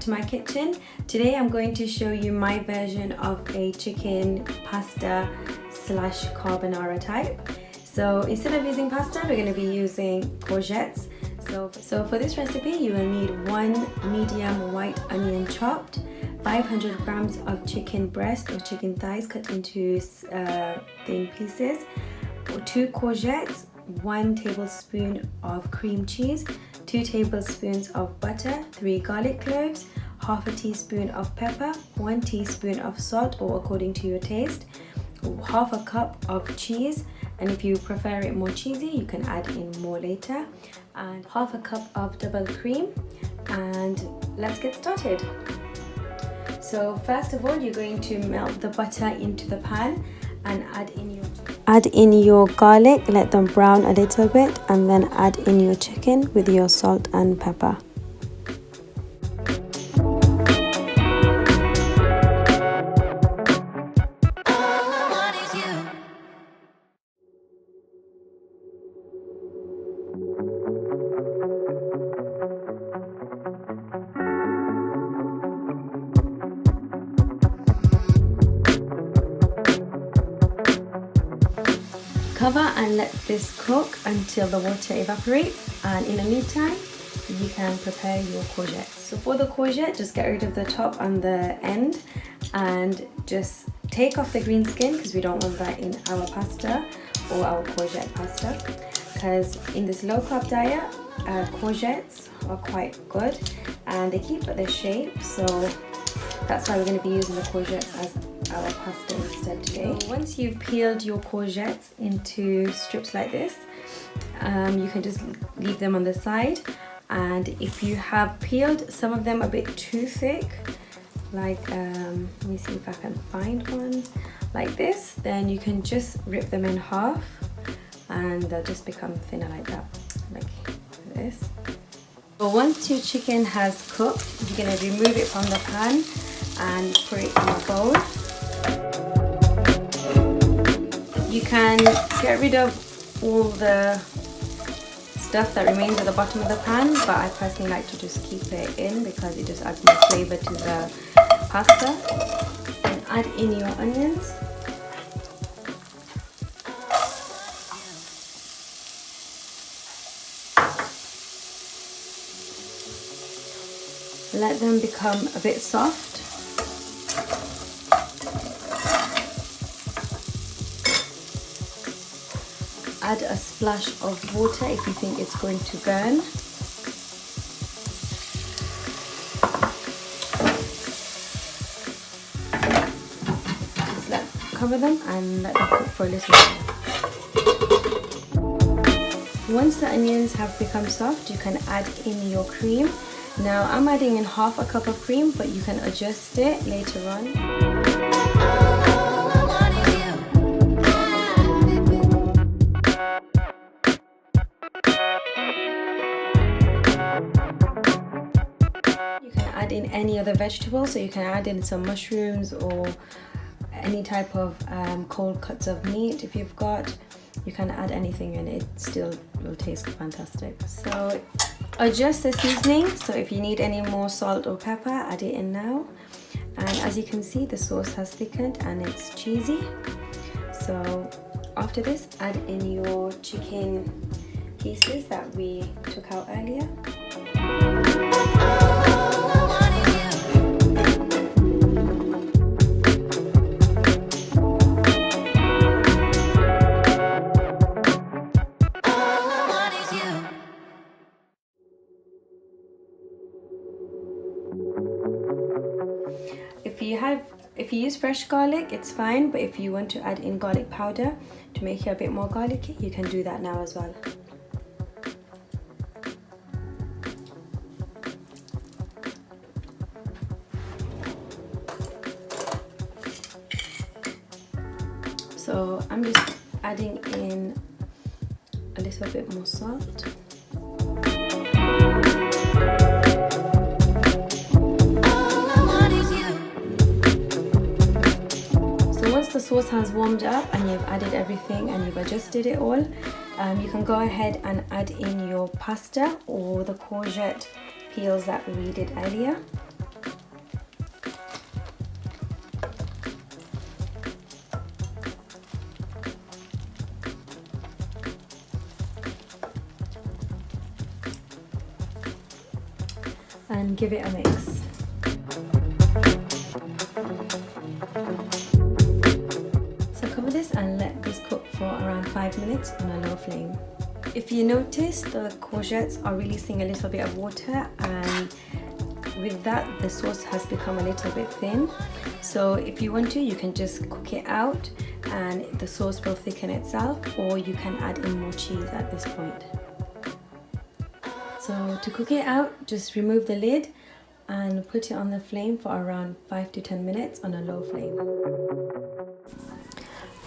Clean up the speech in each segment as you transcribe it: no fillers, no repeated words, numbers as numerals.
to my kitchen. Today I'm going to show you my version of a chicken pasta slash carbonara type. So instead of using pasta, we're going to be using courgettes. So for this recipe you will need 1 medium white onion chopped, 500 grams of chicken breast or chicken thighs cut into thin pieces, 2 courgettes, 1 tablespoon of cream cheese, 2 tablespoons of butter, 3 garlic cloves, half a teaspoon of pepper, 1 teaspoon of salt or according to your taste, half a cup of cheese, and if you prefer it more cheesy you can add in more later, and half a cup of double cream. And let's get started. So first of all, you're going to melt the butter into the pan and add in your garlic, let them brown a little bit, and then add in your chicken with your salt and pepper. Cover and let this cook until the water evaporates, and in the meantime you can prepare your courgettes. So for the courgette, just get rid of the top and the end and just take off the green skin, because we don't want that in our pasta or our courgette pasta, because in this low carb diet courgettes are quite good and they keep their shape, so that's why we're going to be using the courgettes as our pasta instead today. So once you've peeled your courgettes into strips like this, you can just leave them on the side, and if you have peeled some of them a bit too thick, like let me see if I can find one like this, then you can just rip them in half and they'll just become thinner like that, like this. So once your chicken has cooked, you're going to remove it from the pan and put it in a bowl. You can get rid of all the stuff that remains at the bottom of the pan, but I personally like to just keep it in because it just adds more flavor to the pasta. And add in your onions. Let them become a bit soft. Add a splash of water if you think it's going to burn. Just cover them and let them cook for a little while. Once the onions have become soft, you can add in your cream. Now I'm adding in half a cup of cream, but you can adjust it later on. Add in any other vegetables, so you can add in some mushrooms or any type of cold cuts of meat. If you've got, you can add anything and it still will taste fantastic. So adjust the seasoning, so if you need any more salt or pepper, add it in now. And as you can see, the sauce has thickened and it's cheesy. So after this, add in your chicken pieces that we took out earlier. If you use fresh garlic, it's fine, but if you want to add in garlic powder to make it a bit more garlicky, you can do that now as well. So I'm just adding in a little bit more salt. Once the sauce has warmed up and you've added everything and you've adjusted it all, you can go ahead and add in your pasta or the courgette peels that we did earlier. and give it a mix. So cover this and let this cook for around 5 minutes on a low flame. If you notice, the courgettes are releasing a little bit of water, and with that the sauce has become a little bit thin. So if you want to, you can just cook it out and the sauce will thicken itself, or you can add in more cheese at this point. So to cook it out, just remove the lid and put it on the flame for around 5 to 10 minutes on a low flame.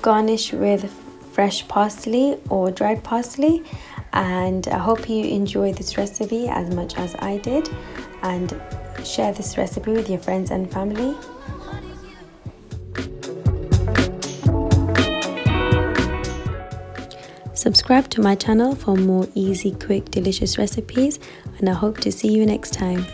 Garnish with fresh parsley or dried parsley, and I hope you enjoy this recipe as much as I did, and share this recipe with your friends and family. Subscribe to my channel for more easy, quick, delicious recipes, and I hope to see you next time.